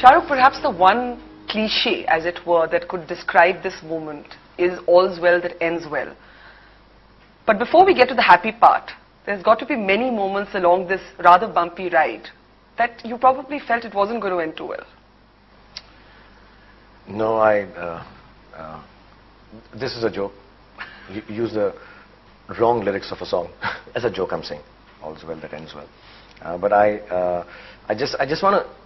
Shah Rukh, perhaps the one cliche, as it were, that could describe this moment is all's well that ends well. But before we get to the happy part, there's got to be many moments along this rather bumpy ride that you probably felt it wasn't going to end too well. No, this is a joke. You use the wrong lyrics of a song as a joke. I'm saying all's well that ends well. But I just want to.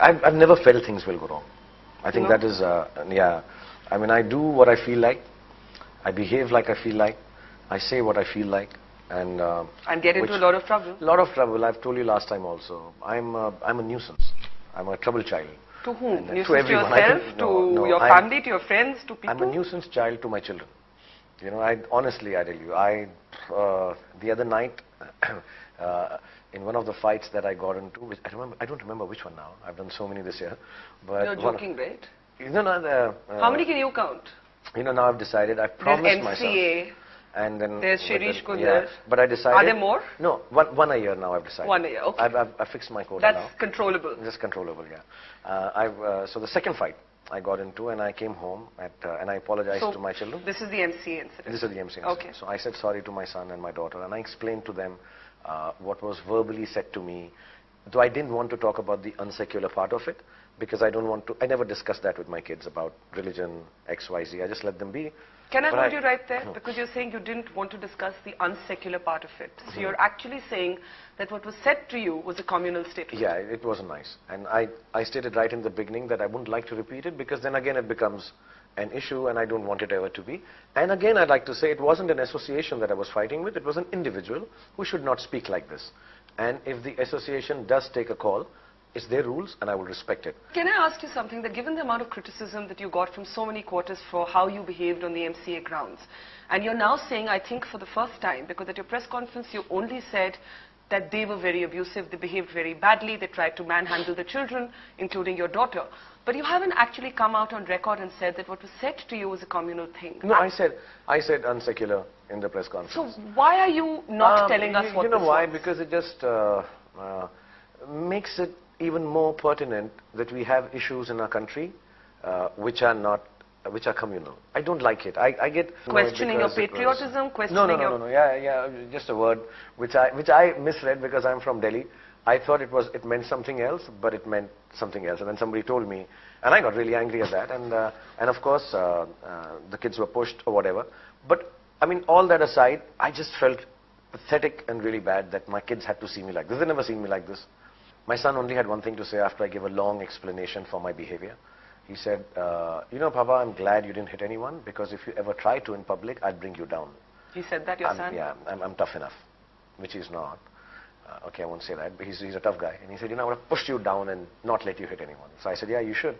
I've never felt things will go wrong. I think that is yeah. I mean, I do what I feel like. I behave like I feel like. I say what I feel like. And get into a lot of trouble. A lot of trouble. I've told you last time also. I'm a nuisance. I'm a trouble child. To whom? And, nuisance to everyone. To yourself, to your family, to your friends, to people? I'm a nuisance child to my children. You know, honestly, I tell you, the other night, in one of the fights that I got into, which I don't remember which one now. I've done so many this year. But you're joking, right? No, how many can you count? You know, now I've decided, I've promised myself. There's NCA. And then there's Shirish Kundar. Yeah, but I decided. Are there more? No, one a year now I've decided. 1 a year, okay. I've fixed my quota now. now. That's controllable. Just controllable, yeah. So the second fight I got into, and I came home and I apologized to my children. This is the MC incident. This is the MC incident. Okay. So I said sorry to my son and my daughter, and I explained to them what was verbally said to me. Though I didn't want to talk about the unsecular part of it, because I don't want to. I never discussed that with my kids about religion, X, Y, Z. I just let them be. Can I hold you right there? Because you're saying you didn't want to discuss the unsecular part of it. So you're actually saying that what was said to you was a communal statement. Yeah, it wasn't nice. And I stated right in the beginning that I wouldn't like to repeat it, because then again it becomes an issue and I don't want it ever to be. And again, I'd like to say it wasn't an association that I was fighting with. It was an individual who should not speak like this. And if the association does take a call, it's their rules and I will respect it. Can I ask you something, that given the amount of criticism that you got from so many quarters for how you behaved on the MCA grounds, and you're now saying, I think for the first time, because at your press conference you only said that they were very abusive, they behaved very badly, they tried to manhandle the children, including your daughter. But you haven't actually come out on record and said that what was said to you was a communal thing. No, I said unsecular in the press conference. So why are you not telling us what you know this why? was? Because it just makes it even more pertinent that we have issues in our country which are communal. I don't like it. I get questioning your patriotism, questioning your... No. Yeah. Just a word which I misread because I'm from Delhi. I thought it meant something else, but it meant something else. And then somebody told me, and I got really angry at that. And of course, the kids were pushed or whatever. But I mean, all that aside, I just felt pathetic and really bad that my kids had to see me like this. They never seen me like this. My son only had one thing to say after I gave a long explanation for my behavior. He said, you know, Papa, I'm glad you didn't hit anyone, because if you ever try to in public, I'd bring you down. He said that, your son? Yeah, I'm tough enough, which he's not. Okay, I won't say that, but he's a tough guy. And he said, you know, I would have pushed you down and not let you hit anyone. So I said, yeah, you should.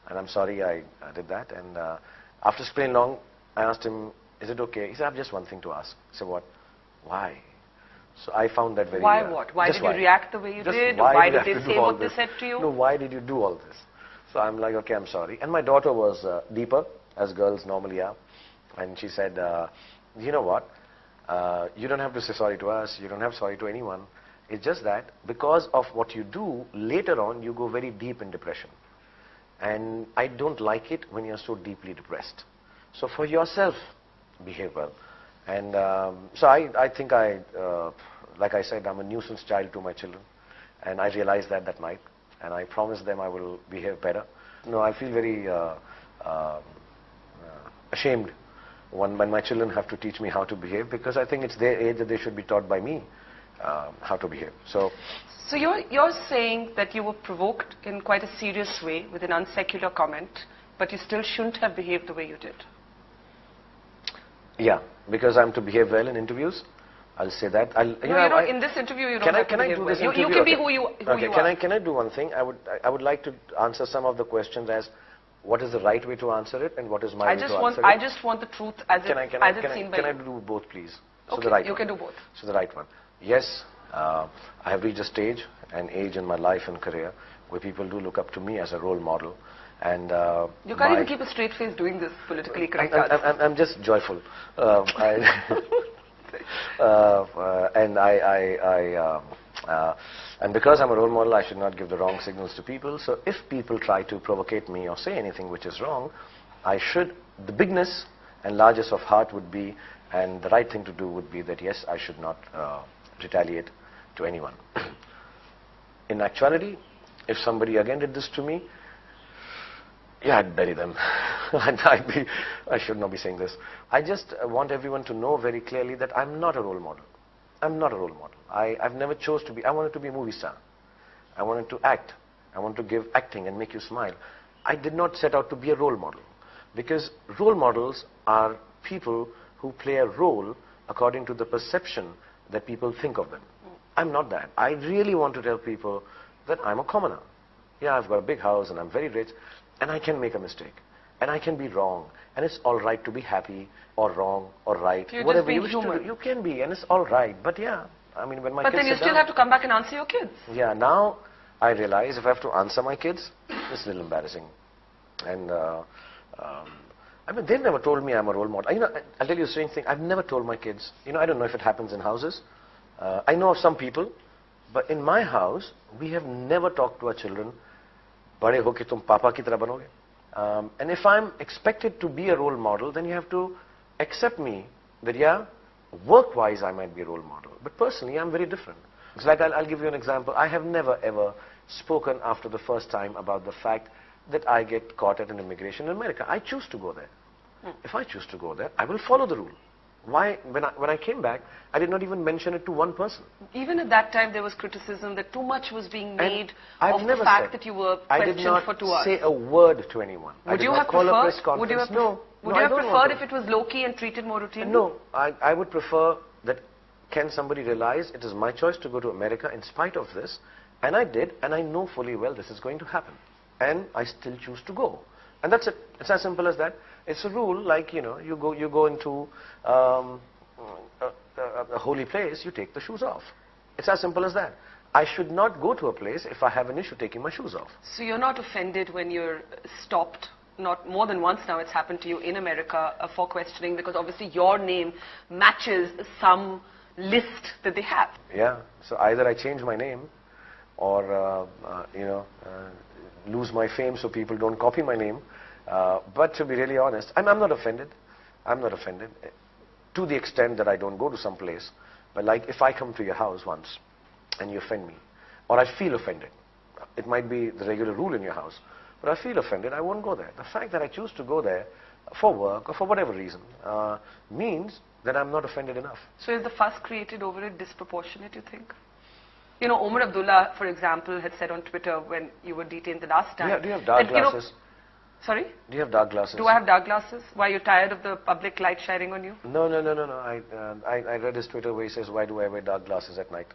And I'm sorry I did that. And after explaining long, I asked him, is it okay? He said, I have just one thing to ask. I said, what? Why? So I found that very... Why what? Why did you react the way you did? Why did they say what they said to you? No, why did you do all this? So I'm like, okay, I'm sorry. And my daughter was deeper, as girls normally are. And she said, you know what? You don't have to say sorry to us. You don't have to say sorry to anyone. It's just that because of what you do, later on you go very deep in depression. And I don't like it when you're so deeply depressed. So for yourself, behave well. And so I think like I said, I'm a nuisance child to my children. And I realized that night. And I promised them I will behave better. No, I feel very ashamed when my children have to teach me how to behave, because I think it's their age that they should be taught by me how to behave. So you're saying that you were provoked in quite a serious way with an unsecular comment, but you still shouldn't have behaved the way you did. Yeah, because I'm to behave well in interviews. I'll say that. In this interview you don't have to behave well. You can be who you are. Can I do one thing? I would like to answer some of the questions as what is the right way to answer it and what is my way to answer it. I just want the truth as it's seen by you. Can I do both, please? Okay, so the right you one. can do both. So the right one. Yes, I have reached a stage, an age in my life and career where people do look up to me as a role model. And you can't even keep a straight face doing this politically correct. I'm just joyful. And And because I'm a role model, I should not give the wrong signals to people. So if people try to provocate me or say anything which is wrong, the bigness and largest of heart would be, and the right thing to do would be that yes, I should not retaliate to anyone. In actuality, if somebody again did this to me, yeah, I'd bury them. I should not be saying this. I just want everyone to know very clearly that I'm not a role model. I'm not a role model. I've never chose to be. I wanted to be a movie star. I wanted to act. I wanted to give acting and make you smile. I did not set out to be a role model, because role models are people who play a role according to the perception that people think of them. I'm not that. I really want to tell people that I'm a commoner. Yeah, I've got a big house and I'm very rich, and I can make a mistake, and I can be wrong, and it's all right to be happy or wrong or right. You're whatever just being you wish to do, you can be, and it's all right. But yeah, I mean, when my But kids then you sit still down, have to come back and answer your kids. yeah, now I realize if I have to answer my kids, it's a little embarrassing. And I mean, they've never told me I'm a role model. You know, I'll tell you a strange thing. I've never told my kids. You know, I don't know if it happens in houses. I know of some people, but in my house, we have never talked to our children, "Bade ho ke tum papa ki tarah banoge." And if I'm expected to be a role model, then you have to accept me that, yeah, work-wise I might be a role model, but personally I'm very different. It's like, I'll give you an example. I have never ever spoken after the first time about the fact that I get caught at an immigration in America. I choose to go there. If I choose to go there, I will follow the rule. Why, when I came back, I did not even mention it to one person. Even at that time, there was criticism that too much was being made I've of the never fact said, that you were I did questioned not for 2 hours. say a word to anyone. Would I you did have not call a press preferred? conference. Would you have, no, would no, you I have don't preferred want if it was low-key and treated more routinely? No, I would prefer that, can somebody realize it is my choice to go to America in spite of this, and I did, and I know fully well this is going to happen, and I still choose to go. And that's it. It's as simple as that. It's a rule, like, you know, you go into a holy place, you take the shoes off. It's as simple as that. I should not go to a place if I have an issue taking my shoes off. So you're not offended when you're stopped? Not more than once now it's happened to you in America for questioning, because obviously your name matches some list that they have. Yeah, so either I change my name or, lose my fame so people don't copy my name. But to be really honest, I'm not offended. I'm not offended to the extent that I don't go to some place. But like, if I come to your house once and you offend me, or I feel offended, it might be the regular rule in your house, but I feel offended, I won't go there. The fact that I choose to go there for work or for whatever reason means that I'm not offended enough. So is the fuss created over it disproportionate, you think? You know, Omar Abdullah, for example, had said on Twitter when you were detained the last time. Yeah, do you have dark glasses? Sorry? Do you have dark glasses? Do I have dark glasses? Why, you're tired of the public light shining on you? No. I read his Twitter where he says, why do I wear dark glasses at night?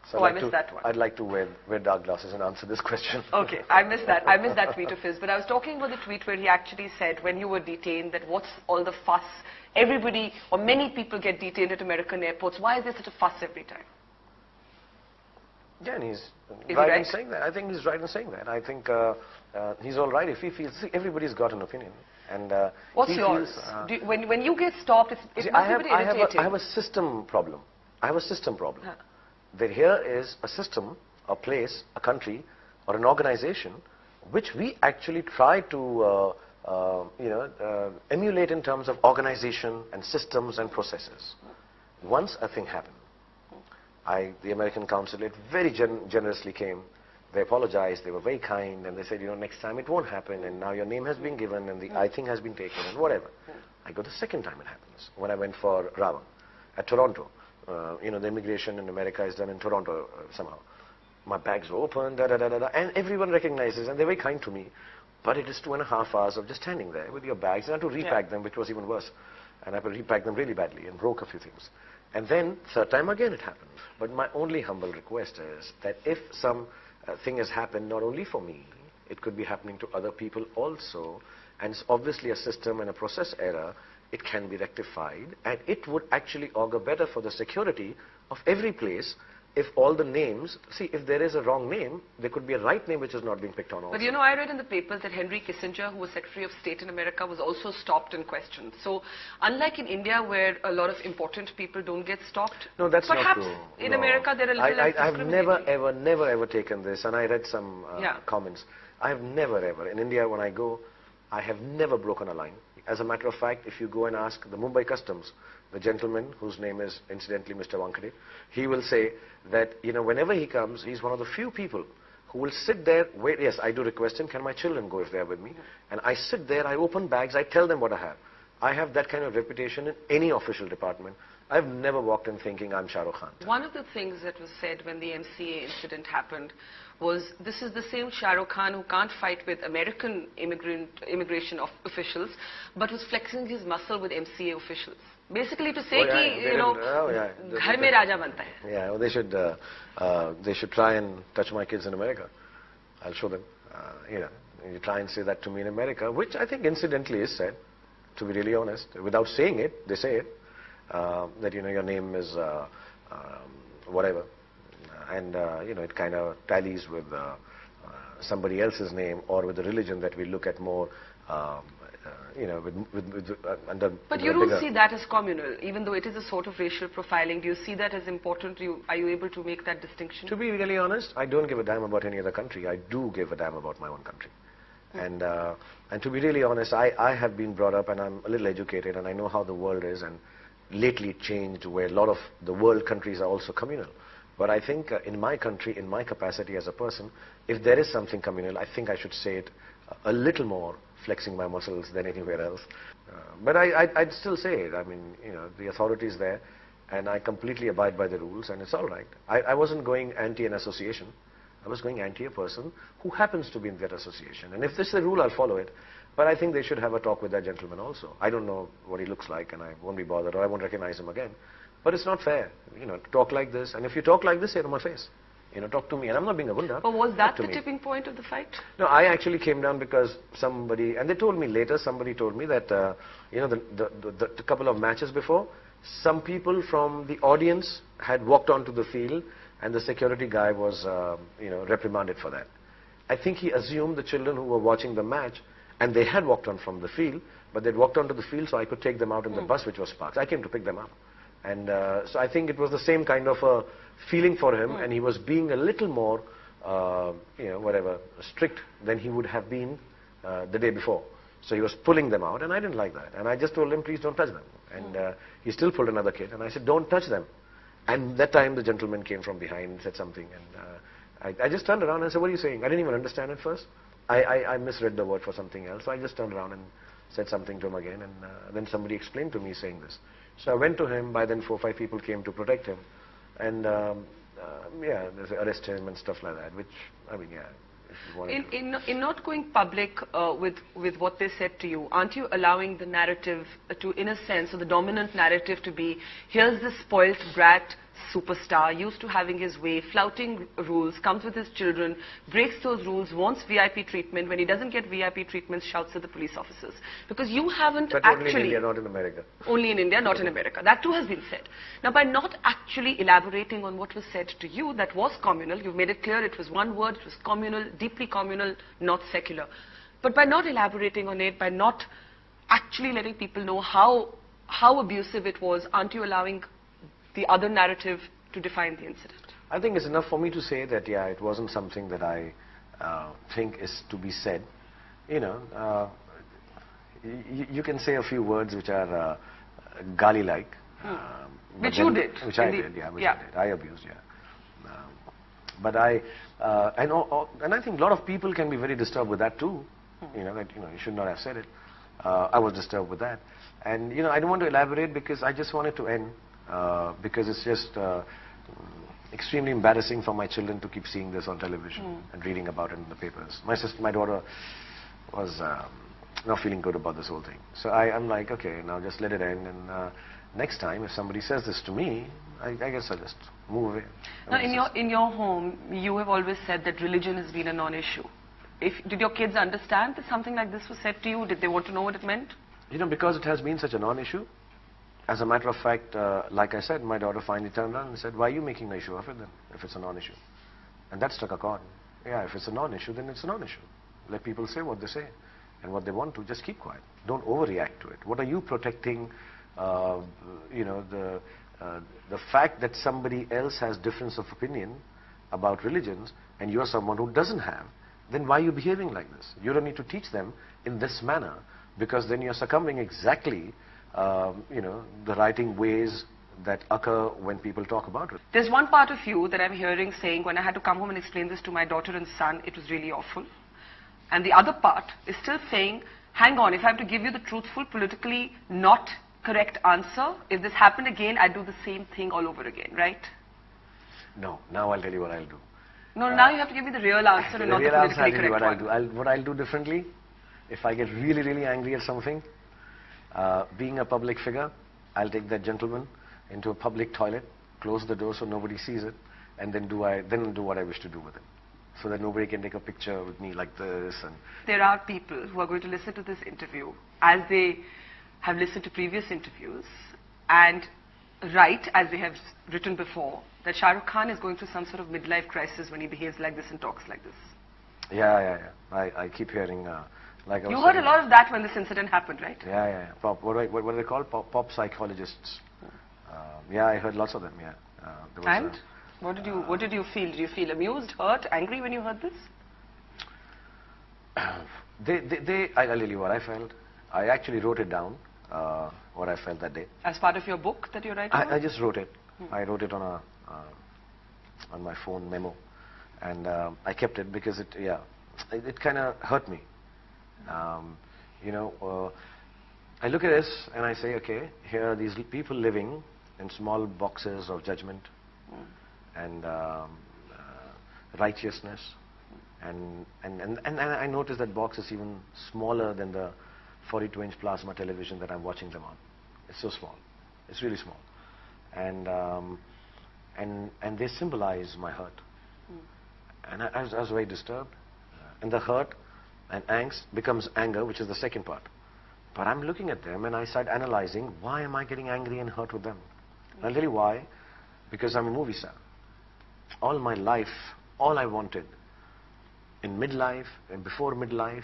So I missed that one. I'd like to wear dark glasses and answer this question. Okay, I missed that. I missed that tweet of his. But I was talking about the tweet where he actually said, when you were detained, that what's all the fuss? Everybody, or many people get detained at American airports. Why is there such a fuss every time? Yeah, and he's Is right he in right? saying that. I think he's right in saying that. I think he's all right if he feels. See, everybody's got an opinion, and What's yours? When you get stopped, it see, must be very irritating. I have a system problem. I have a system problem. That here is a system, a place, a country, or an organization, which we actually try to emulate in terms of organization and systems and processes. Once a thing happened, the American consulate very generously came. They apologized, they were very kind, and they said, next time it won't happen, and now your name has been given, and the I thing has been taken, and whatever. I go the second time it happens, when I went for Ravan at Toronto. The immigration in America is done in Toronto somehow. My bags were open, and everyone recognizes, and they're very kind to me. But it is 2.5 hours of just standing there with your bags, and I had to repack them, which was even worse. And I had to repack them really badly and broke a few things. And then, third time again it happened. But my only humble request is that if some thing has happened, not only for me, it could be happening to other people also, and it's obviously a system and a process error, it can be rectified, and it would actually augur better for the security of every place if all the names, see, if there is a wrong name, there could be a right name which is not being picked on also. But you know, I read in the papers that Henry Kissinger, who was Secretary of State in America, was also stopped and questioned. So, unlike in India, where a lot of important people don't get stopped, no, that's not true. Perhaps in America there are a little less I've never, ever taken this, and I read some comments. I have never, ever, in India when I go, I have never broken a line. As a matter of fact, if you go and ask the Mumbai Customs, the gentleman whose name is incidentally Mr. Wankhede, he will say that, you know, whenever he comes, he's one of the few people who will sit there, wait, yes, I do request him, can my children go if they're with me? And I sit there, I open bags, I tell them what I have. I have that kind of reputation in any official department. I've never walked in thinking I'm Shah Rukh Khan. One of the things that was said when the MCA incident happened was, this is the same Shah Rukh Khan who can't fight with American immigration officials, but was flexing his muscle with MCA officials. Basically to say, ghar mein raja banta hai. Yeah, well, they should try and touch my kids in America. I'll show them. You know, you try and say that to me in America, which I think incidentally is said, to be really honest. Without saying it, they say it. That, you know, your name is whatever. And, you know, it kind of tallies with somebody else's name or with the religion that we look at more, you know, under... But you don't see that as communal, even though it is a sort of racial profiling. Do you see that as important? Are you able to make that distinction? To be really honest, I don't give a damn about any other country. I do give a damn about my own country. And to be really honest, I have been brought up and I'm a little educated and I know how the world is, and lately it changed where a lot of the world countries are also communal. But I think in my country, in my capacity as a person, if there is something communal, I think I should say it a little more, flexing my muscles than anywhere else. But I'd still say it. I mean, you know, the authority is there and I completely abide by the rules and it's all right. I wasn't going anti an association. I was going anti a person who happens to be in that association. And if this is the rule, I'll follow it. But I think they should have a talk with that gentleman also. I don't know what he looks like and I won't be bothered or I won't recognize him again. But it's not fair, you know, to talk like this. And if you talk like this, say it on my face. You know, talk to me. And I'm not being a gunda. But was that the tipping point of the fight? No, I actually came down because somebody, and they told me later, somebody told me that, you know, the couple of matches before, some people from the audience had walked onto the field and the security guy was, you know, reprimanded for that. I think he assumed the children who were watching the match, and they had walked on from the field, but they'd walked onto the field so I could take them out in the bus which was parked. I came to pick them up. And so I think it was the same kind of a feeling for him, and he was being a little more, you know, whatever, strict than he would have been the day before. So he was pulling them out, and I didn't like that. And I just told him, please don't touch them. And he still pulled another kid, and I said, don't touch them. And that time the gentleman came from behind and said something, and I just turned around and said, what are you saying? I didn't even understand at first. I misread the word for something else, so I just turned around and said something to him again, and then somebody explained to me saying this. So I went to him. By then 4 or 5 people came to protect him, and yeah, they arrest him and stuff like that, which, I mean, yeah. In not going public with what they said to you, aren't you allowing the narrative to, in a sense, or the dominant narrative to be, here's this spoilt brat superstar, used to having his way, flouting rules, comes with his children, breaks those rules, wants VIP treatment. When he doesn't get VIP treatment, shouts at the police officers. Because you haven't but actually... only in India, not in America. Only in India, not in America. That too has been said. Now, by not actually elaborating on what was said to you, that was communal, you've made it clear it was one word, it was communal, deeply communal, not secular. But by not elaborating on it, by not actually letting people know how abusive it was, aren't you allowing the other narrative to define the incident? I think it's enough for me to say that, yeah, it wasn't something that I think is to be said. You know, you can say a few words which are gali-like. Which you did. Which I did, yeah. I did. I abused, yeah. But I know, and I think a lot of people can be very disturbed with that too. You know, that, you know, you should not have said it. I was disturbed with that. And, you know, I don't want to elaborate because I just want it to end. Because it's just extremely embarrassing for my children to keep seeing this on television and reading about it in the papers. My daughter was not feeling good about this whole thing. So I'm like, okay, now just let it end. And next time, if somebody says this to me, I guess I'll just move away. Now, in your home, you have always said that religion has been a non-issue. Did your kids understand that something like this was said to you? Did they want to know what it meant? You know, because it has been such a non-issue, as a matter of fact, like I said, my daughter finally turned around and said, why are you making an issue of it then, if it's a non-issue? And that struck a chord. Yeah, if it's a non-issue, then it's a non-issue. Let people say what they say. And what they want to, just keep quiet. Don't overreact to it. What are you protecting, you know, the fact that somebody else has difference of opinion about religions and you're someone who doesn't have, then why are you behaving like this? You don't need to teach them in this manner, because then you're succumbing exactly, you know, the writing ways that occur when people talk about it. There's one part of you that I'm hearing saying, when I had to come home and explain this to my daughter and son, it was really awful. And the other part is still saying, hang on, if I have to give you the truthful, politically not correct answer, if this happened again, I'd do the same thing all over again, right? No, now I'll tell you what I'll do. No, now you have to give me the real answer and not the politically correct one. What I'll do differently, if I get really, really angry at something, being a public figure, I'll take that gentleman into a public toilet, close the door so nobody sees it, and then do what I wish to do with it, so that nobody can take a picture with me like this. And there are people who are going to listen to this interview as they have listened to previous interviews and write, as they have written before, that Shah Rukh Khan is going through some sort of midlife crisis when he behaves like this and talks like this. Yeah. I keep hearing, like I was You heard a saying, lot of that when this incident happened, right? Yeah. What are they called? Pop psychologists. Yeah, I heard lots of them. Yeah. And what did you feel? Did you feel amused, hurt, angry when you heard this? I'll tell you what I felt. I actually wrote it down, what I felt that day. As part of your book that you're writing? I just wrote it. I wrote it on my phone memo, and I kept it because it kind of hurt me. You know, I look at this and I say, okay, here are these people living in small boxes of judgment and righteousness, and I noticed that box is even smaller than the 42-inch plasma television that I'm watching them on. It's so small. It's really small. And they symbolize my hurt. And I was very disturbed. And the hurt and angst becomes anger, which is the second part. But I'm looking at them and I start analyzing, why am I getting angry and hurt with them? And I'll tell you why. Because I'm a movie star. All my life, all I wanted, in midlife and before midlife,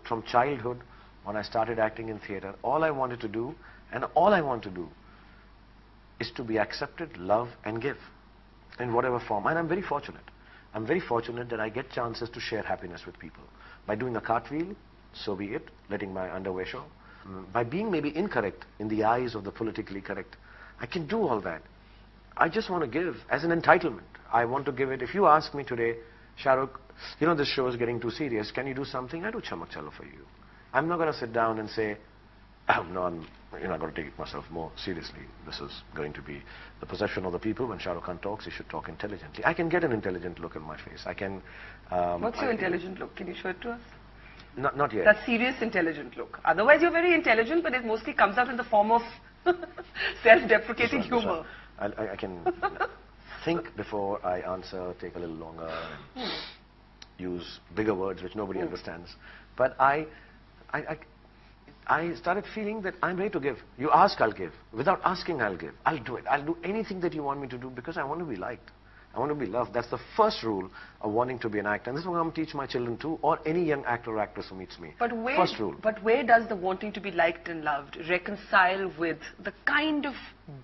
from childhood, when I started acting in theatre, all I wanted to do, and all I want to do, is to be accepted, love and give, in whatever form. And I'm very fortunate. I'm very fortunate that I get chances to share happiness with people. By doing a cartwheel, so be it, letting my underwear show. By being maybe incorrect in the eyes of the politically correct, I can do all that. I just want to give as an entitlement. I want to give it. If you ask me today, Shahrukh, you know this show is getting too serious, can you do something? I do chamak chalo for you. I'm not going to sit down and say, oh, no, I'm not going to take myself more seriously. This is going to be the possession of the people. When Shah Rukh Khan talks, he should talk intelligently. I can get an intelligent look in my face. I can... What's your intelligent look? Can you show it to us? Not yet. That serious intelligent look. Otherwise you're very intelligent, but it mostly comes out in the form of self-deprecating humor. I can think before I answer, take a little longer, and use bigger words which nobody understands. But I started feeling that I'm ready to give. You ask, I'll give. Without asking, I'll give. I'll do it. I'll do anything that you want me to do because I want to be liked. I want to be loved. That's the first rule of wanting to be an actor. And this is what I'm going to teach my children too, or any young actor or actress who meets me. First rule. But where does the wanting to be liked and loved reconcile with the kind of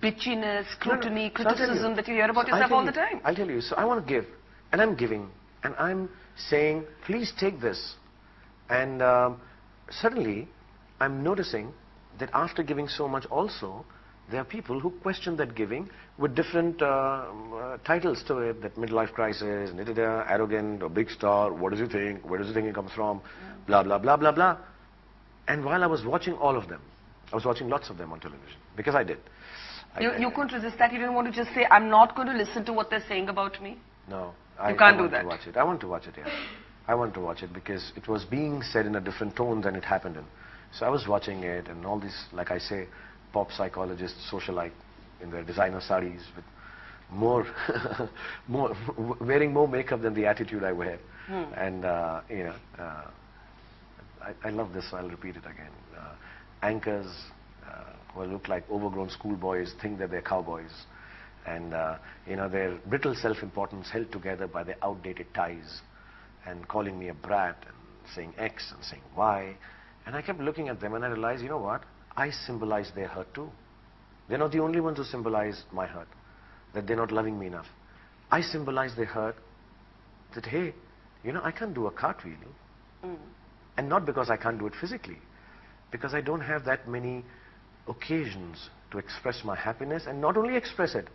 bitchiness, scrutiny, criticism that you hear about yourself all the time? I'll tell you. So I want to give. And I'm giving. And I'm saying, please take this. And suddenly, I'm noticing that after giving so much also, there are people who question that giving with different titles to it, that midlife crisis, arrogant, or big star, what does he think, where does he think he comes from, blah, blah, blah, blah, blah. And while I was watching all of them, I was watching lots of them on television, because I did. You couldn't resist that? You didn't want to just say, I'm not going to listen to what they're saying about me? No. You can't do that? I want to watch it, yeah. I want to watch it because it was being said in a different tone than it happened in. So I was watching it, and all these, like I say, pop psychologists, socialite, in their designer sarees, with wearing more makeup than the attitude I wear. And, I love this, so I'll repeat it again. Anchors, who look like overgrown schoolboys, think that they're cowboys. And, you know, their brittle self-importance held together by their outdated ties, and calling me a brat and saying X and saying Y. And I kept looking at them and I realized, you know what? I symbolize their hurt too. They're not the only ones who symbolize my hurt, that they're not loving me enough. I symbolize their hurt that, hey, you know, I can't do a cartwheel. And not because I can't do it physically, because I don't have that many occasions to express my happiness, and not only express it,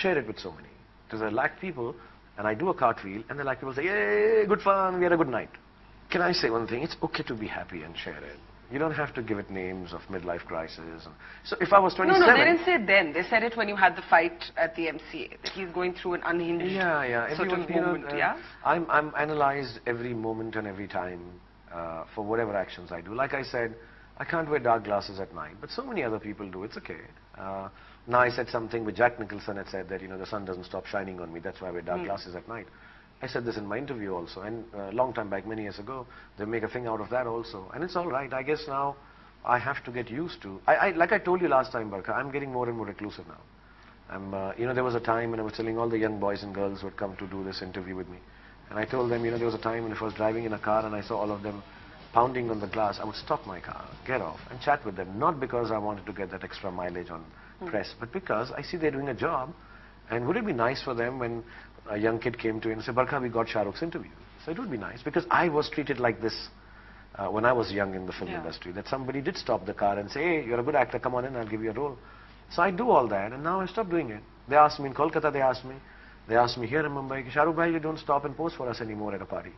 share it with so many. Because I like people, and I do a cartwheel, and they like people say, yay, good fun, we had a good night. Can I say one thing? It's okay to be happy and share it. You don't have to give it names of midlife crisis. So if I was 27... No, they didn't say it then. They said it when you had the fight at the MCA, that he's going through an unhinged sort of moment, yeah? I'm analyzed every moment and every time for whatever actions I do. Like I said, I can't wear dark glasses at night, but so many other people do. It's okay. Now I said something with Jack Nicholson had said that, you know, the sun doesn't stop shining on me. That's why I wear dark glasses at night. I said this in my interview also, and a long time back, many years ago, they make a thing out of that also. And it's all right. I guess now I have to get used to. Like I told you last time, Barkha, I'm getting more and more reclusive now. You know, there was a time when I was telling all the young boys and girls who had come to do this interview with me. And I told them, you know, there was a time when if I was driving in a car and I saw all of them pounding on the glass, I would stop my car, get off, and chat with them. Not because I wanted to get that extra mileage on press, but because I see they're doing a job. And would it be nice for them when a young kid came to me and said, Barkha, we got Shah Rukh's interview. So it would be nice, because I was treated like this when I was young in the film industry, that somebody did stop the car and say, hey, you're a good actor, come on in, I'll give you a role. So I do all that, and now I stopped doing it. They asked me in Kolkata, they asked me here in Mumbai, Shahrukh bhai, you don't stop and pose for us anymore at a party.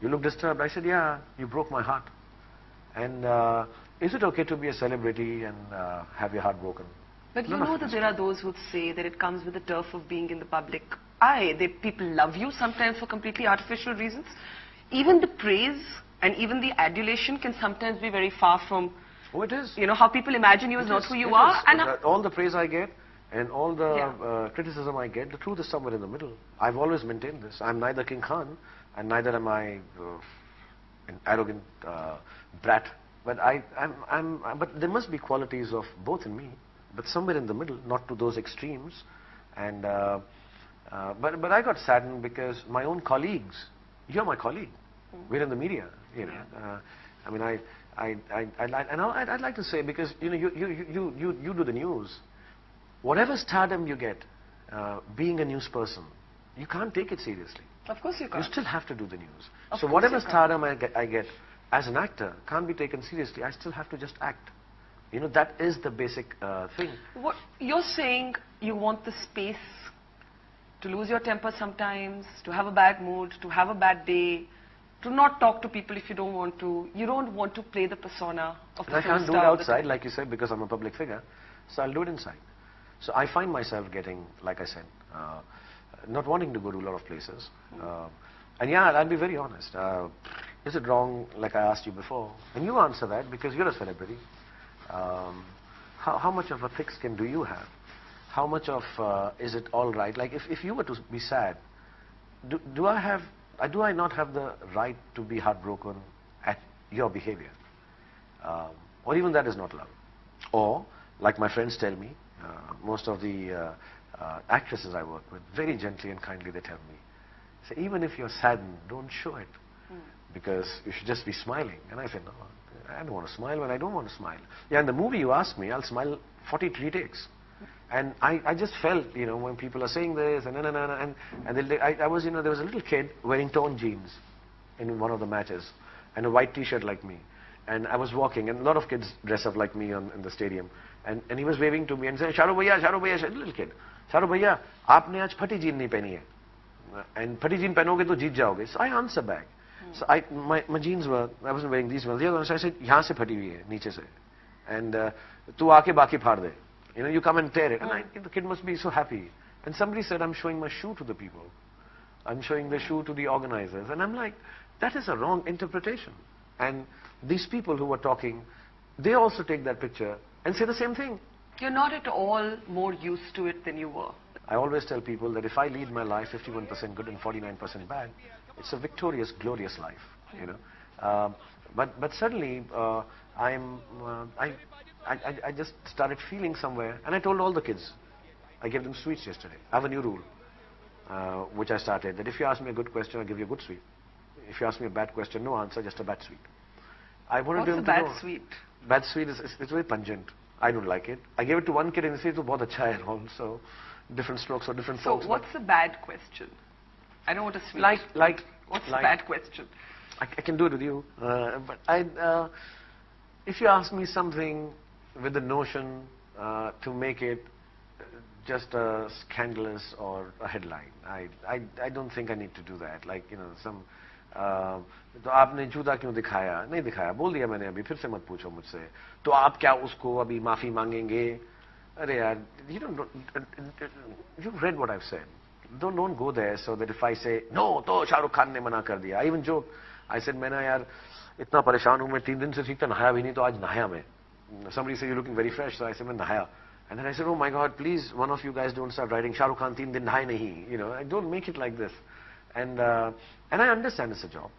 You look disturbed. I said, yeah, you broke my heart. And is it okay to be a celebrity and have your heart broken? But you know that there are those who would say that it comes with the turf of being in the public eye. People love you sometimes for completely artificial reasons. Even the praise and even the adulation can sometimes be very far from... Oh, it is. You know, how people imagine you is not who you are. And all the praise I get and all the criticism I get, the truth is somewhere in the middle. I've always maintained this. I'm neither King Khan and neither am I an arrogant brat. But but there must be qualities of both in me. But somewhere in the middle, not to those extremes. And but I got saddened because my own colleagues, you're my colleague, we're in the media, you know. I mean, I'd like to say, because you know, you do the news. Whatever stardom you get, being a news person, you can't take it seriously. Of course you can't. You still have to do the news. So whatever stardom I get as an actor can't be taken seriously. I still have to just act. You know, that is the basic thing. What you're saying, you want the space to lose your temper sometimes, to have a bad mood, to have a bad day, to not talk to people if you don't want to. You don't want to play the persona of the film star. I can't do it outside, like you said, because I'm a public figure. So I'll do it inside. So I find myself getting, like I said, not wanting to go to a lot of places. And yeah, I'll be very honest. Is it wrong, like I asked you before? And you answer that because you're a celebrity. How much of a thick skin do you have? How much of, is it all right? Like if you were to be sad, do I not have the right to be heartbroken at your behavior? Or even that is not love? Or, like my friends tell me, most of the actresses I work with, very gently and kindly they tell me, say, even if you're saddened, don't show it. Because you should just be smiling. And I said, no, I don't want to smile when I don't want to smile. Yeah, in the movie you asked me, I'll smile 43 takes. And I just felt, you know, when people are saying this, and I was, you know, there was a little kid wearing torn jeans in one of the matches, and a white t-shirt like me. And I was walking, and a lot of kids dress up like me in the stadium. And he was waving to me and saying, Shahrukh bhaiya, little kid. Shahrukh bhaiya, aapne aaj phati jean nahi pehni hai. And phati jean pehnoge to jeet jaoge. So I answer back. So my jeans were, I wasn't wearing these ones. The other ones, I said, yahan se phati hui hai, niche se. And tu aake baki phar de. You know, you come and tear it. And the kid must be so happy. And somebody said, I'm showing my shoe to the people. I'm showing the shoe to the organizers. And I'm like, that is a wrong interpretation. And these people who were talking, they also take that picture and say the same thing. You're not at all more used to it than you were. I always tell people that if I lead my life 51% good and 49% bad, it's a victorious, glorious life, you know. But suddenly, I just started feeling somewhere, and I told all the kids. I gave them sweets yesterday. I have a new rule, which I started, that if you ask me a good question, I'll give you a good sweet. If you ask me a bad question, no answer, just a bad sweet. I wanted What's a bad sweet? Bad sweet is it's very pungent. I don't like it. I gave it to one kid and he said, "It's बहुत अच्छा है," also different strokes for different folks. So what's a bad question? I don't want a sweet. What's a bad question? I can do it with you, but if you ask me something with the notion to make it just scandalous or a headline, I don't think I need to do that. Like, you know, some तो आपने जूता क्यों दिखाया? नहीं दिखाया, बोल दिया मैंने अभी, फिर से मत पूछो मुझसे. तो आप क्या उसको अभी माफी मांगेंगे? अरे यार, you've read what I've said. Don't go there so that if I say no, तो शाहरुख खान ने मना कर दिया. I even joke. I said, मैं ना यार इतना परेशान हूँ, मैं 3 दिन से ठीक था, नहाया भी नहीं, तो आज नहाया मैं. Somebody said, you're looking very fresh. So I said, मैं नहाया. And then I said, oh my God, please, one of you guys don't start writing Shah Rukh Khan 3 दिन नहाए नहीं. You know, I don't make it like this. And I understand it's a job.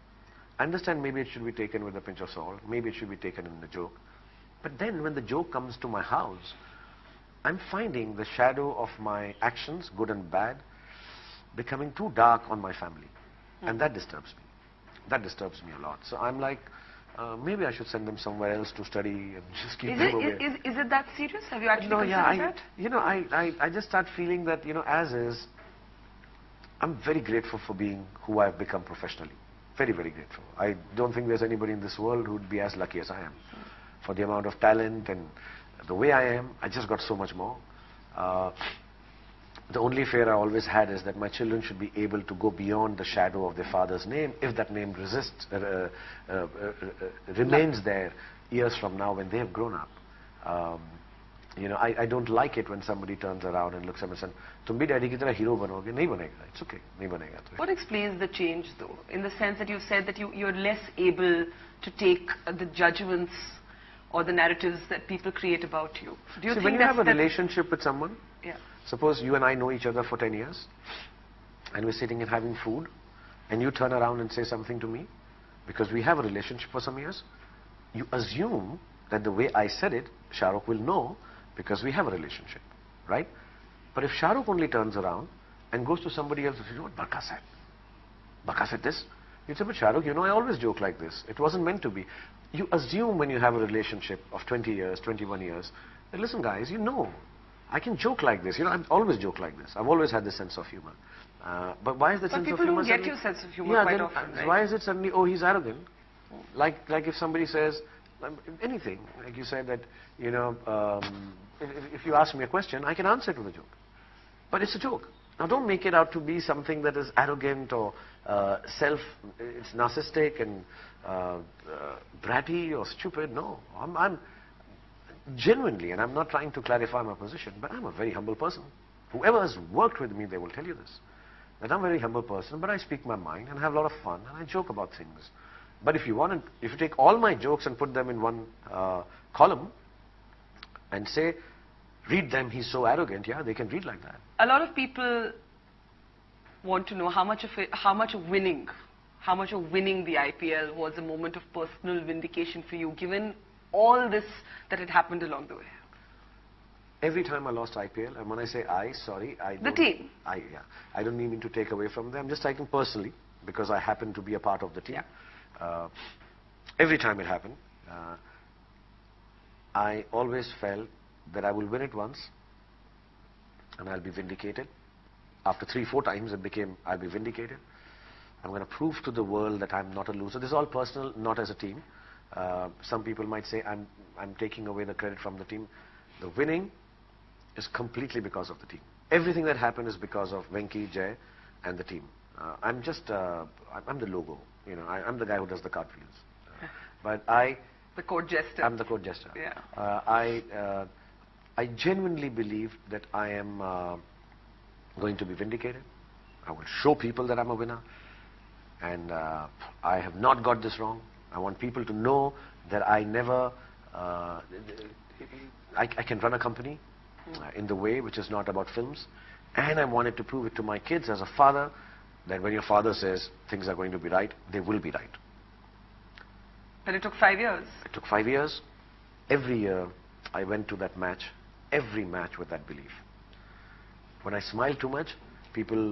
I understand maybe it should be taken with a pinch of salt. Maybe it should be taken in a joke. But then when the joke comes to my house, I'm finding the shadow of my actions, good and bad, becoming too dark on my family. And that disturbs me. That disturbs me a lot. So I'm like, maybe I should send them somewhere else to study and just keep them away. Is it that serious? Have you actually considered that? You know, I just start feeling that, you know, as is, I'm very grateful for being who I've become professionally. Very, very grateful. I don't think there's anybody in this world who would be as lucky as I am. For the amount of talent and the way I am, I just got so much more. The only fear I always had is that my children should be able to go beyond the shadow of their father's name if that name remains there years from now when they have grown up. You know, I don't like it when somebody turns around and looks at me and says, "Tum bhi daddy ki tarah hero banoge." Nahi banega. It's okay. Nahi banega. What explains the change, though, in the sense that you've said that you're less able to take the judgments or the narratives that people create about you? Do you think when you have a relationship with someone, yeah. Suppose you and I know each other for 10 years, and we're sitting and having food, and you turn around and say something to me, because we have a relationship for some years, you assume that the way I said it, Shah Rukh will know, because we have a relationship, right? But if Shah Rukh only turns around and goes to somebody else and says, "You know what Barkha said? Barkha said this." You say, "But Shah Rukh, you know, I always joke like this. It wasn't meant to be." You assume when you have a relationship of 20 years, 21 years, that, listen guys, you know, I can joke like this. You know, I've always joked like this. I've always had this sense of humor. But why is that sense of humor? But people don't get your sense of humor quite often, right? Why is it suddenly, oh, he's arrogant? Like if somebody says anything, like you said that, you know, if you ask me a question, I can answer it with a joke. But it's a joke. Now don't make it out to be something that is arrogant or it's narcissistic and bratty or stupid. No, I'm genuinely, and I'm not trying to clarify my position, but I'm a very humble person. Whoever has worked with me, they will tell you this. That I'm a very humble person, but I speak my mind and have a lot of fun and I joke about things. But if you take all my jokes and put them in one column and say, read them, he's so arrogant, yeah, they can read like that. A lot of people want to know how much of winning the IPL was a moment of personal vindication for you, given all this that had happened along the way. Every time I lost IPL, and when I say sorry, I don't... The team. I don't mean to take away from them. I'm just talking personally, because I happen to be a part of the team. Yeah. Every time it happened, I always felt that I will win it once, and I'll be vindicated. After 3-4 times, it became, I'll be vindicated. I'm going to prove to the world that I'm not a loser. This is all personal, not as a team. Some people might say I'm taking away the credit from the team. The winning is completely because of the team. Everything that happened is because of Venki, Jay, and the team. I'm the logo. You know, I'm the guy who does the cartwheels. But the court jester. I'm the court jester. Yeah. I genuinely believe that I am going to be vindicated. I will show people that I'm a winner. And I have not got this wrong. I want people to know that I never, I can run a company in the way which is not about films. And I wanted to prove it to my kids as a father, that when your father says things are going to be right, they will be right. But it took 5 years. It took 5 years. Every year, I went to that match, every match with that belief. When I smiled too much,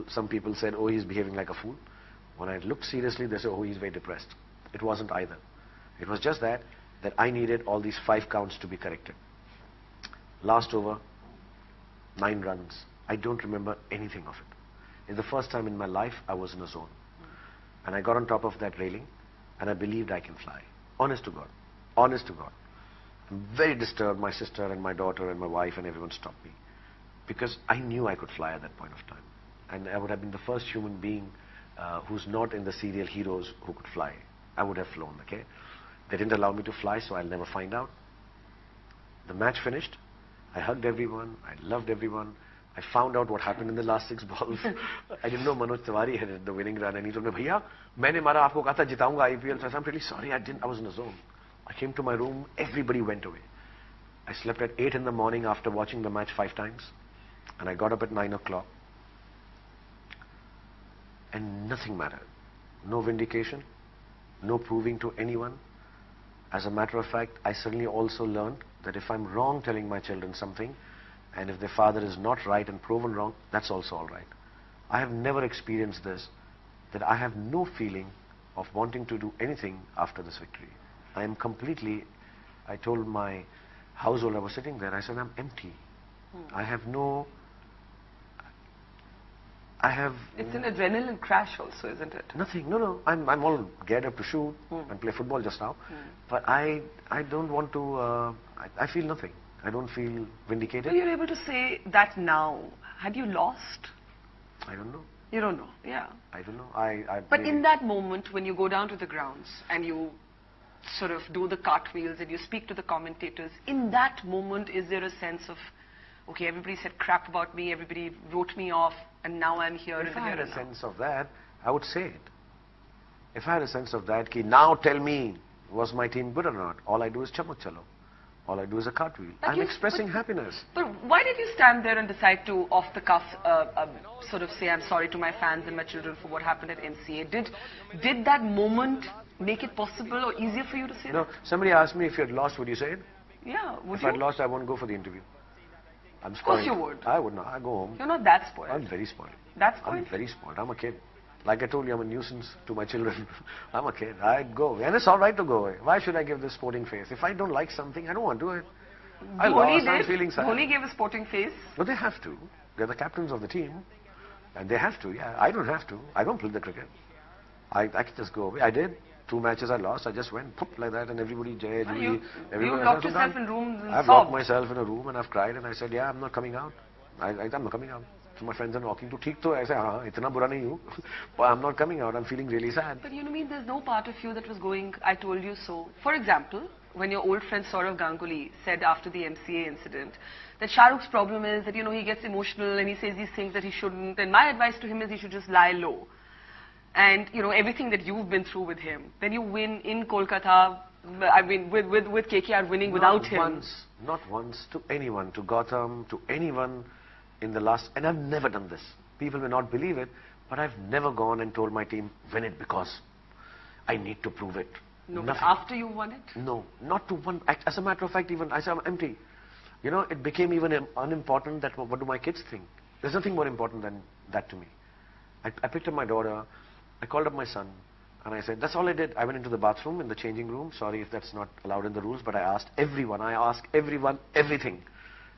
some people said, oh, he's behaving like a fool. When I looked seriously, they said, oh, he's very depressed. It wasn't either. It was just that I needed all these 5 counts to be corrected. Last over, 9 runs. I don't remember anything of it. It's the first time in my life I was in a zone. And I got on top of that railing, and I believed I can fly. Honest to God. Honest to God. I'm very disturbed. My sister and my daughter and my wife and everyone stopped me. Because I knew I could fly at that point of time. And I would have been the first human being who's not in the serial heroes who could fly. I would have flown, okay? They didn't allow me to fly, so I'll never find out. The match finished. I hugged everyone. I loved everyone. I found out what happened in the last 6 balls. I didn't know Manoj Tiwari had the winning run, and he told me, "Bhaiya, maine mara aapko kaha tha jitaunga IPL." So I said, "I'm really sorry, I was in a zone." I came to my room. Everybody went away. I slept at 8 in the morning after watching the match 5 times, and I got up at 9 o'clock, and nothing mattered. No vindication, no proving to anyone. As a matter of fact, I suddenly also learned that if I'm wrong telling my children something, and if their father is not right and proven wrong, that's also all right. I have never experienced this, that I have no feeling of wanting to do anything after this victory. I am completely, I told my household, I was sitting there, I said, I'm empty. I have no, It's an adrenaline crash also, isn't it? Nothing, no. I'm all geared up to shoot and play football just now. But I don't want to, I feel nothing. I don't feel vindicated. So you're able to say that now. Had you lost? I don't know. You don't know, yeah. I don't know. But in that moment, when you go down to the grounds and you sort of do the cartwheels and you speak to the commentators, in that moment, is there a sense of, okay, everybody said crap about me, everybody wrote me off, and now I'm here. If I had a sense of that, I would say it. If I had a sense of that, now tell me, was my team good or not? All I do is chamak chalo. All I do is a cartwheel. I'm expressing happiness. But why did you stand there and decide to, off the cuff, sort of say, I'm sorry to my fans and my children for what happened at MCA? Did that moment make it possible or easier for you to say that? No. Somebody asked me if you had lost, would you say it? Yeah, would if you? If I'd lost, I won't go for the interview. I'm spoiled. Of course you would. I would not. I go home. You're not that spoiled. I'm very spoiled. That's spoiled? I'm very spoiled. I'm a kid. Like I told you, I'm a nuisance to my children. I'm a kid. I'd go away. And it's all right to go away. Why should I give this sporting face? If I don't like something, I don't want to do it. I lost. I'm feeling sad. Dhoni gave a sporting face. No, they have to. They're the captains of the team. And they have to, yeah. I don't have to. I don't play the cricket. I can just go away. I did. 2 matches I lost. I just went poop like that, and everybody, Jay, Julie, everyone. You locked yourself in rooms and I've locked myself in a room and I've cried and I said, yeah, I'm not coming out. I'm not coming out. So my friends are knocking to theek to. I say, itna bura nahi hu. But I'm not coming out. I'm feeling really sad. But you know, there's no part of you that was going, I told you so. For example, when your old friend Sourav Ganguly said after the MCA incident that Shah Rukh's problem is that, he gets emotional and he says these things that he shouldn't. And my advice to him is he should just lie low. And, everything that you've been through with him. Then you win in Kolkata, I mean, with KKR winning without him. Not once to anyone, to Gautam, to anyone in the last, and I've never done this. People may not believe it, but I've never gone and told my team, win it because I need to prove it. No, but after you won it? No, not to one. As a matter of fact, even I said I'm empty. It became even unimportant that what do my kids think. There's nothing more important than that to me. I picked up my daughter, I called up my son, and I said, that's all I did. I went into the bathroom, in the changing room. Sorry if that's not allowed in the rules, but I asked everyone, everything.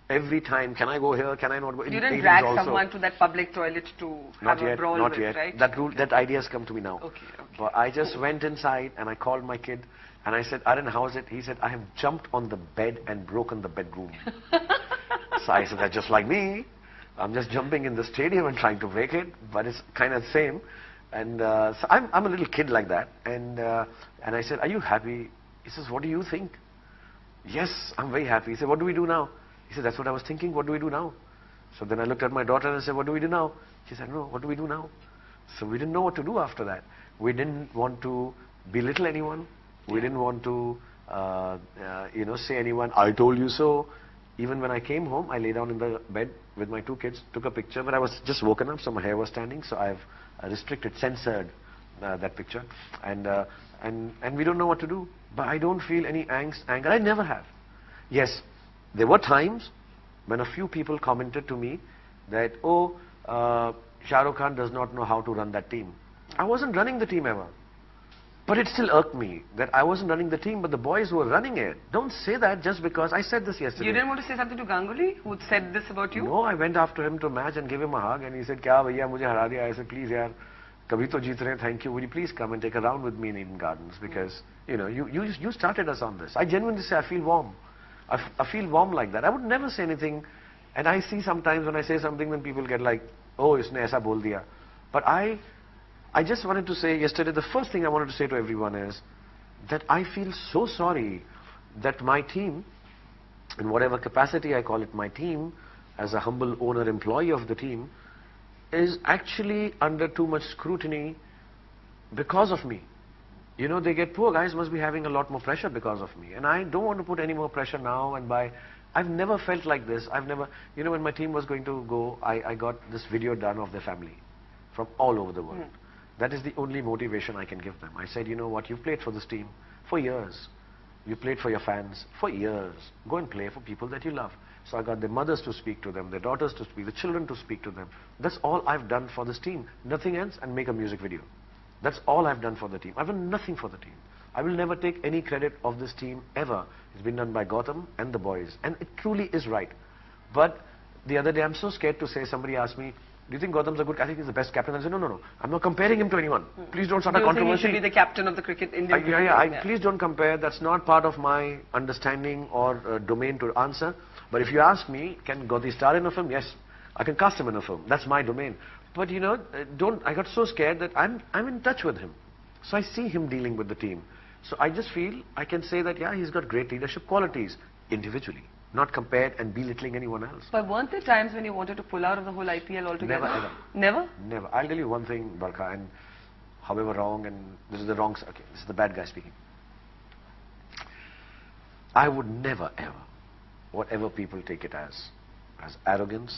Every time, can I go here, can I not go? You didn't drag someone to that public toilet to have a brawl with, right? That idea has come to me now. Okay. But I just went inside and I called my kid and I said, Arun, how is it? He said, I have jumped on the bed and broken the bedroom. So I said, that's just like me. I'm just jumping in the stadium and trying to break it, but it's kind of the same. And so I'm a little kid like that. And I said, are you happy? He says, what do you think? Yes, I'm very happy. He said, what do we do now? He said, that's what I was thinking. What do we do now? So then I looked at my daughter and I said, what do we do now? She said, no, what do we do now? So we didn't know what to do after that. We didn't want to belittle anyone. We didn't want to, say anyone, I told you so. Even when I came home, I lay down in the bed with my 2 kids, took a picture, but I was just woken up, so my hair was standing, so I've censored that picture. And we don't know what to do. But I don't feel any angst, anger. I never have. Yes, there were times when a few people commented to me that, oh, Shah Rukh Khan does not know how to run that team. I wasn't running the team ever. But it still irked me that I wasn't running the team, but the boys were running it. Don't say that just because I said this yesterday. You didn't want to say something to Ganguly, who said this about you? No, I went after him to match and gave him a hug, and he said, "Kya bhaiya, mujhe hara diya." I said, "Please, yaar, kabhi to jeet rahe, thank you. Will you please come and take a round with me in Eden Gardens? Because, you know, you started us on this." I genuinely say, I feel warm. I feel warm like that. I would never say anything, and I see sometimes when I say something, then people get like, "Oh, isne aisa bol diya." But I just wanted to say yesterday, the first thing I wanted to say to everyone is that I feel so sorry that my team, in whatever capacity I call it my team, as a humble owner employee of the team, is actually under too much scrutiny because of me. You know, they get, poor guys must be having a lot more pressure because of me. And I don't want to put any more pressure now, and I've never felt like this. I've never, you know, when my team was going to go, I got this video done of their family from all over the world. That is the only motivation I can give them. I said, you know what, you've played for this team for years. You played for your fans for years. Go and play for people that you love. So I got their mothers to speak to them, their daughters to speak, the children to speak to them. That's all I've done for this team. Nothing else, and make a music video. That's all I've done for the team. I've done nothing for the team. I will never take any credit of this team ever. It's been done by Gautam and the boys. And it truly is right. But the other day, I'm so scared to say, somebody asked me, do you think Gautam's a good, I think he's the best captain. I said, no. I'm not comparing him to anyone. Please don't start a controversy. You think he should be the captain of the Indian cricket team? Please don't compare. That's not part of my understanding or domain to answer. But if you ask me, can Gautam star in a film? Yes. I can cast him in a film. That's my domain. But you know, I got so scared that I'm in touch with him. So I see him dealing with the team. So I just feel I can say that, yeah, he's got great leadership qualities individually. Not compared and belittling anyone else. But weren't there times when you wanted to pull out of the whole IPL altogether? Never, ever. Never? Never. I'll tell you one thing, Barkha, and however wrong, and this is the wrong, okay, this is the bad guy speaking. I would never, ever, whatever people take it as arrogance,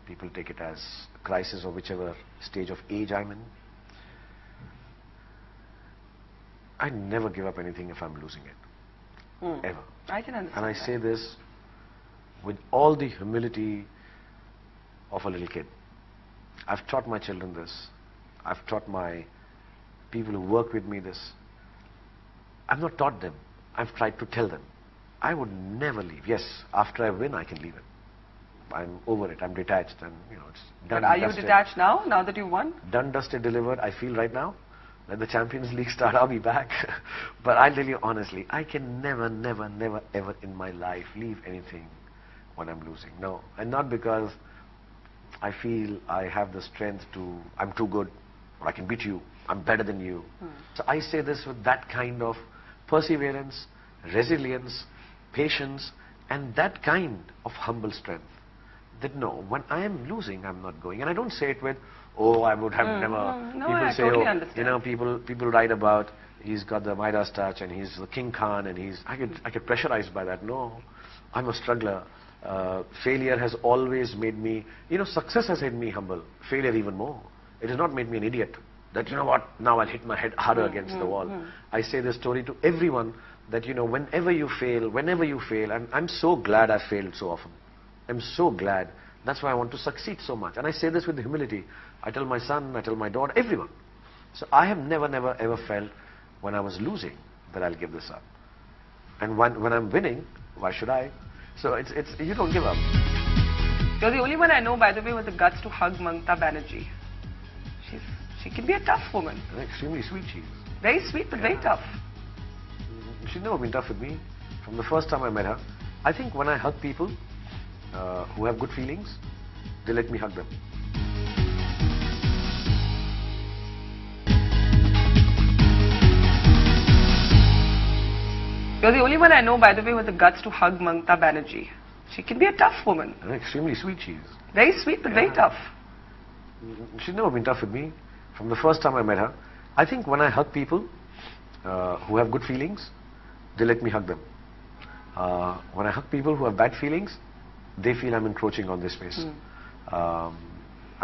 people take it as crisis or whichever stage of age I'm in, I never give up anything if I'm losing it. Ever. I can understand. And I say this with all the humility of a little kid. I've taught my children this. I've taught my people who work with me this. I've not taught them. I've tried to tell them. I would never leave. Yes, after I win, I can leave it. I'm over it. I'm detached, and you know, it's done. But are you detached now that you won? Done, dusted, delivered. I feel right now. Let the Champions League start, I'll be back. But I'll tell you honestly, I can never, ever in my life leave anything when I'm losing. No. And not because I feel I have the strength to, I'm too good, or I can beat you, I'm better than you. So I say this with that kind of perseverance, resilience, patience, and that kind of humble strength. That no, when I am losing, I'm not going. And I don't say it with, oh, I would have never. No, people I say, totally oh, understand. you know, people write about, he's got the Midas touch and he's the King Khan and I get pressurized by that. No, I'm a struggler. Failure has always made me, you know, success has made me humble. Failure even more. It has not made me an idiot. That, you know what, now I'll hit my head harder against the wall. I say this story to everyone that, you know, whenever you fail, and I'm so glad I failed so often. I'm so glad. That's why I want to succeed so much. And I say this with humility. I tell my son, I tell my daughter, everyone. So I have never ever felt when I was losing that I'll give this up. And when I'm winning, why should I? So it's you don't give up. You're the only one I know, by the way, with the guts to hug Mamata Banerjee. She can be a tough woman. Extremely sweet she is. Very sweet, but very tough. She's never been tough with me. From the first time I met her, I think when I hug people who have good feelings, they let me hug them. You're the only one I know, by the way, with the guts to hug Mamata Banerjee. She can be a tough woman. Extremely sweet she is. Very sweet, but very tough. She's never been tough with me. From the first time I met her, I think when I hug people who have good feelings, they let me hug them. When I hug people who have bad feelings, they feel I'm encroaching on their space. I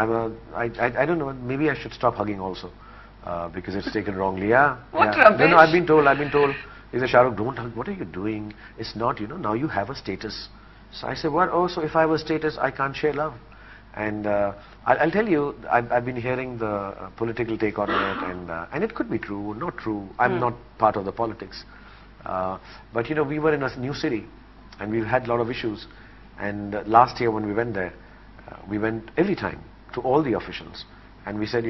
don't know, maybe I should stop hugging also because it's taken wrongly. What rubbish? No, I've been told, He said, Shahrukh, don't hug. What are you doing? It's not, now you have a status. So I said, what? Oh, so if I have a status, I can't share love. And I'll tell you, I've been hearing the political take on it, and it could be true, not true. I'm not part of the politics. But we were in a new city, and we've had a lot of issues. And last year when we went there, we went every time to all the officials. And we said,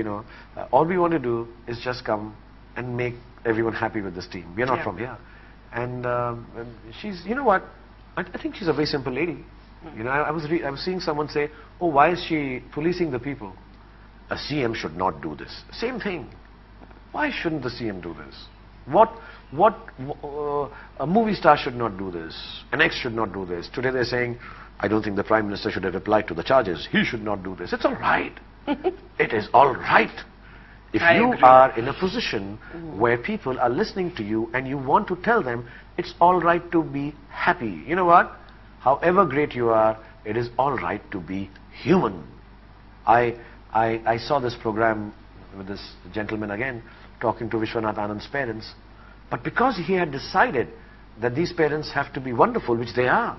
all we want to do is just come and make everyone happy with this team. We are not from here. And she's, what? I think she's a very simple lady. I was seeing someone say, oh, why is she policing the people? A CM should not do this. Same thing. Why shouldn't the CM do this? A movie star should not do this. An ex should not do this. Today they're saying, I don't think the Prime Minister should have replied to the charges. He should not do this. It's all right. It is all right. If you are in a position where people are listening to you and you want to tell them, it's all right to be happy. You know what? However great you are, it is all right to be human. I saw this program with this gentleman again, talking to Vishwanath Anand's parents. But because he had decided that these parents have to be wonderful, which they are.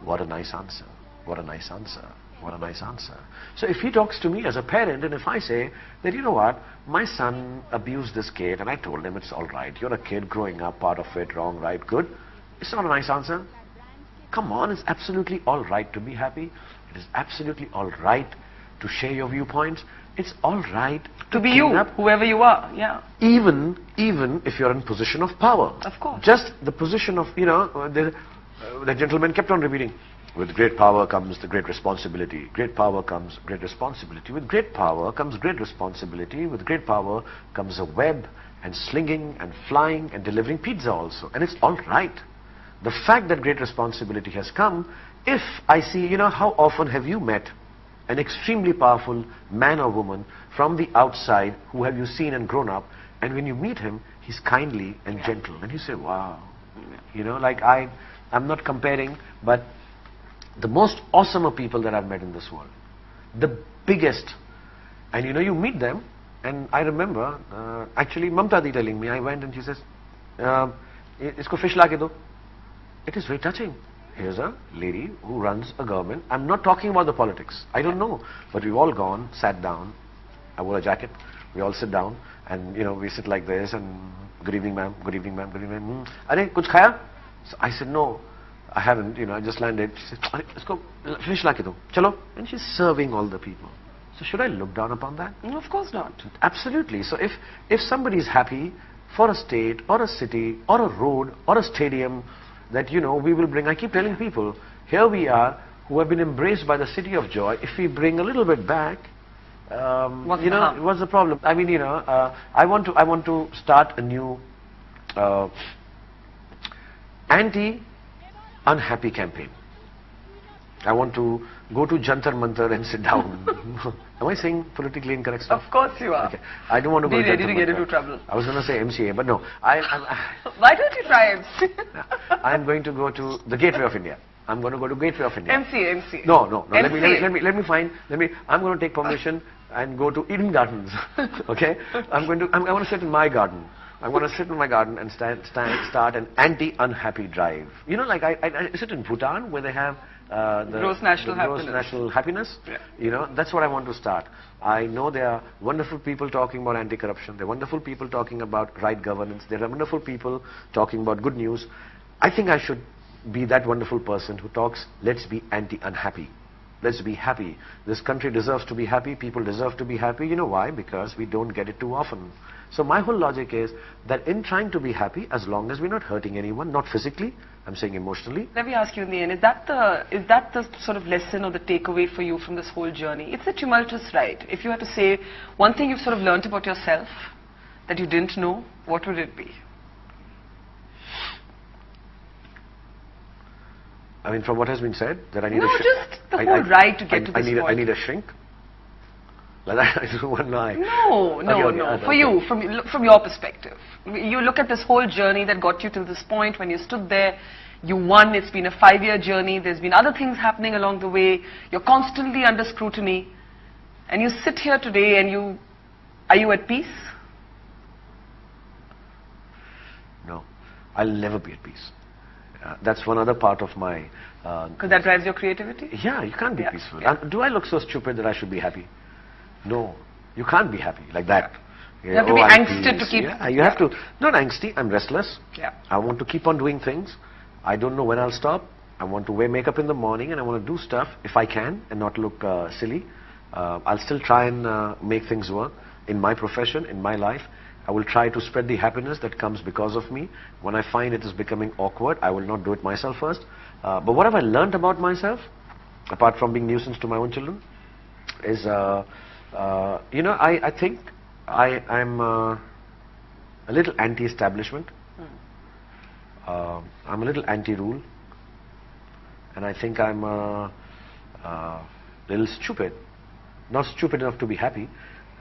What a nice answer. What a nice answer. What a nice answer. So if he talks to me as a parent, and if I say that, what, my son abused this kid, and I told him it's all right, you're a kid growing up, part of it, wrong, right, good. It's not a nice answer. Come on, it's absolutely all right to be happy. It is absolutely all right to share your viewpoints. It's all right to be you, whoever you are, Even if you're in position of power. Of course. Just the position of, the gentleman kept on repeating, with great power comes the great responsibility. Great power comes great responsibility. With great power comes great responsibility. With great power comes a web and slinging and flying and delivering pizza also. And it's all right. The fact that great responsibility has come, if I see, how often have you met an extremely powerful man or woman from the outside who have you seen and grown up, and when you meet him, he's kindly and gentle. And you say, wow. I'm not comparing, but the most awesome people that I've met in this world, the biggest, and you meet them, and I remember, actually Mamta Di telling me, I went and she says, isko fish la ke do. It is very touching. Here's a lady who runs a government. I'm not talking about the politics. I don't know. But we've all gone, sat down. I wore a jacket. We all sit down. And, we sit like this. And, good evening, ma'am. Good evening, ma'am. Good evening, ma'am. Are kuch khaya? So I said, no, I haven't. I just landed. She said, isko fish la ke do. Chalo. And she's serving all the people. So should I look down upon that? No, of course not. Absolutely. So if somebody is happy for a state or a city or a road or a stadium, that we will bring, I keep telling people, here we are who have been embraced by the city of joy. If we bring a little bit back, what's the problem? I mean, I want to start a new anti-unhappy campaign. I want to go to Jantar Mantar and sit down. Am I saying politically incorrect stuff? Of course you are. Okay. I don't want to go to Jantar Mantar. Be ready to get into trouble. I was going to say MCA, but no. Why don't you try MCA? I'm going to go to the Gateway of India. I'm going to go to Gateway of India. MCA. No. Let me find. I'm going to take permission and go to Eden Gardens. Okay. I'm going to sit in my garden. I'm going to sit in my garden and start an anti-unhappy drive. I sit in Bhutan where they have the gross national happiness. Yeah. That's what I want to start. I know there are wonderful people talking about anti-corruption. There are wonderful people talking about right governance. There are wonderful people talking about good news. I think I should be that wonderful person who talks, let's be anti-unhappy. Let's be happy. This country deserves to be happy. People deserve to be happy. You know why? Because we don't get it too often. So my whole logic is that in trying to be happy, as long as we're not hurting anyone, not physically, I'm saying emotionally. Let me ask you in the end, is that the sort of lesson or the takeaway for you from this whole journey? It's a tumultuous ride. If you had to say one thing you've sort of learnt about yourself that you didn't know, what would it be? I mean, from what has been said, that I need just the whole ride to get to this point. I need a shrink. Like that, I do one eye. No. For you, from your perspective, you look at this whole journey that got you to this point. When you stood there, you won. It's been a 5-year journey. There's been other things happening along the way. You're constantly under scrutiny, and you sit here today. And are you at peace? No, I'll never be at peace. That's one other part of my... Because that drives your creativity? Yeah, you can't be peaceful. Yeah. Do I look so stupid that I should be happy? No. You can't be happy like that. You have to be angsted to keep... Yeah, you have to... Not angsty, I'm restless. Yeah. I want to keep on doing things. I don't know when I'll stop. I want to wear makeup in the morning and I want to do stuff if I can and not look silly. I'll still try and make things work in my profession, in my life. I will try to spread the happiness that comes because of me. When I find it is becoming awkward, I will not do it myself first. But what have I learned about myself, apart from being nuisance to my own children, is, you know, I think I'm a little anti-establishment. I'm a little anti-rule. And I think I'm a little stupid. Not stupid enough to be happy,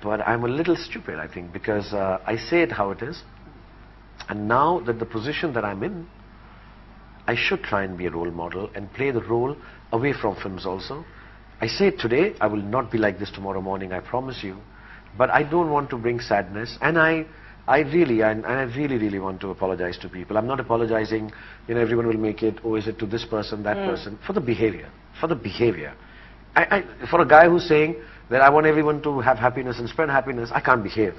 but I'm a little stupid, I think, because I say it how it is. And now that the position that I'm in, I should try and be a role model and play the role away from films also. I say it today, I will not be like this tomorrow morning, I promise you. But I don't want to bring sadness, and I really want to apologize to people. I'm not apologizing, you know, everyone will make it, oh, is it to this person, that person, for the behavior, for the behavior. For a guy who's saying that I want everyone to have happiness and spread happiness, I can't behave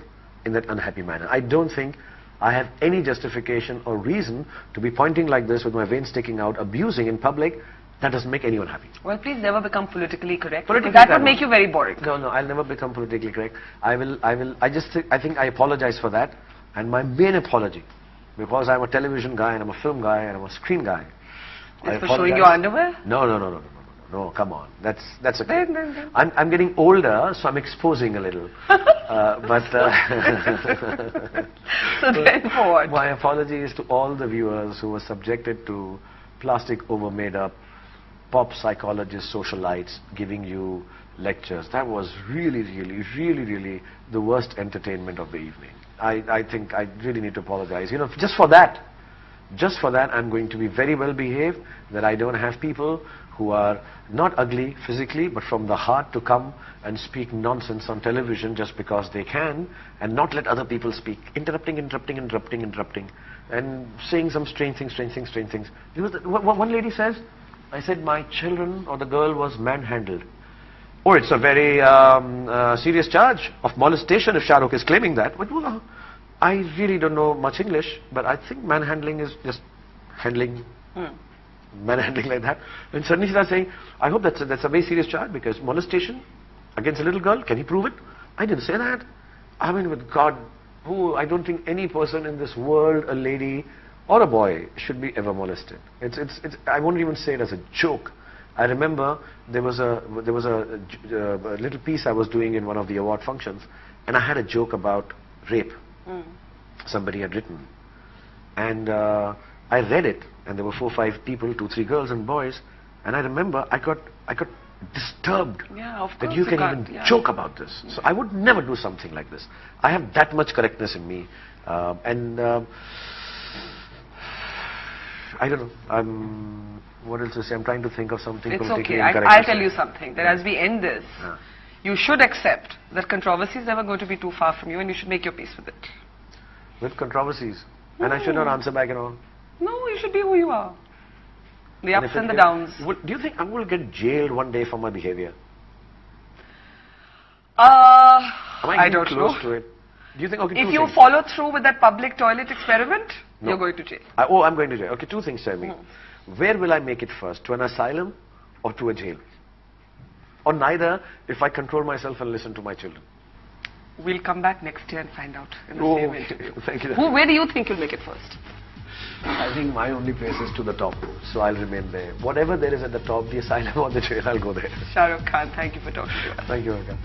in that unhappy manner. I don't think I have any justification or reason to be pointing like this with my veins sticking out, abusing in public. That doesn't make anyone happy. Well, please never become politically correct. That would make you very boring. No, I'll never become politically correct. I think I apologize for that. And my main apology, because I'm a television guy and I'm a film guy and I'm a screen guy. Is for showing your underwear? No, come on. That's okay. I'm getting older, so I'm exposing a little. So then for what? My apology is to all the viewers who were subjected to plastic over made up pop psychologists, socialites giving you lectures. That was really the worst entertainment of the evening. I think I really need to apologize. You know, just for that, I'm going to be very well behaved, that I don't have people who are not ugly physically, but from the heart to come and speak nonsense on television just because they can, and not let other people speak, interrupting, and saying some strange things. You know, one lady says, I said my children or the girl was manhandled. Oh, it's a very serious charge of molestation if Shah Rukh is claiming that. But well, I really don't know much English, but I think manhandling is just handling, manhandling like that. And suddenly she starts saying, I hope that's a very serious charge, because molestation against a little girl, can he prove it? I didn't say that. I mean, with God, I don't think any person in this world, a lady or a boy, should be ever molested. I won't even say it as a joke. I remember there was a little piece I was doing in one of the award functions, and I had a joke about rape. Somebody had written, and I read it, and there were 4 or 5 people, 2 or 3 girls and boys, and I remember I got disturbed that you can even joke about this. So I would never do something like this. I have that much correctness in me, I don't know. What else to say? I'm trying to think of something. It's okay. I'll tell you something. That as we end this, you should accept that controversy is never going to be too far from you, and you should make your peace with it. With controversies? And I should not answer back at all? No, you should be who you are. The ups and the downs. Do you think I will get jailed one day for my behavior? I don't know. To it? Do you think, okay, if you follow through with that public toilet experiment, you're going to jail. I'm going to jail. Okay, 2 things tell me. Where will I make it first? To an asylum or to a jail? Or neither, if I control myself and listen to my children? We'll come back next year and find out in the same interview. Thank you. Where do you think you'll make it first? I think my only place is to the top, so I'll remain there. Whatever there is at the top, the asylum or the jail, I'll go there. Shah Rukh Khan, thank you for talking to us. Thank you, Barkha.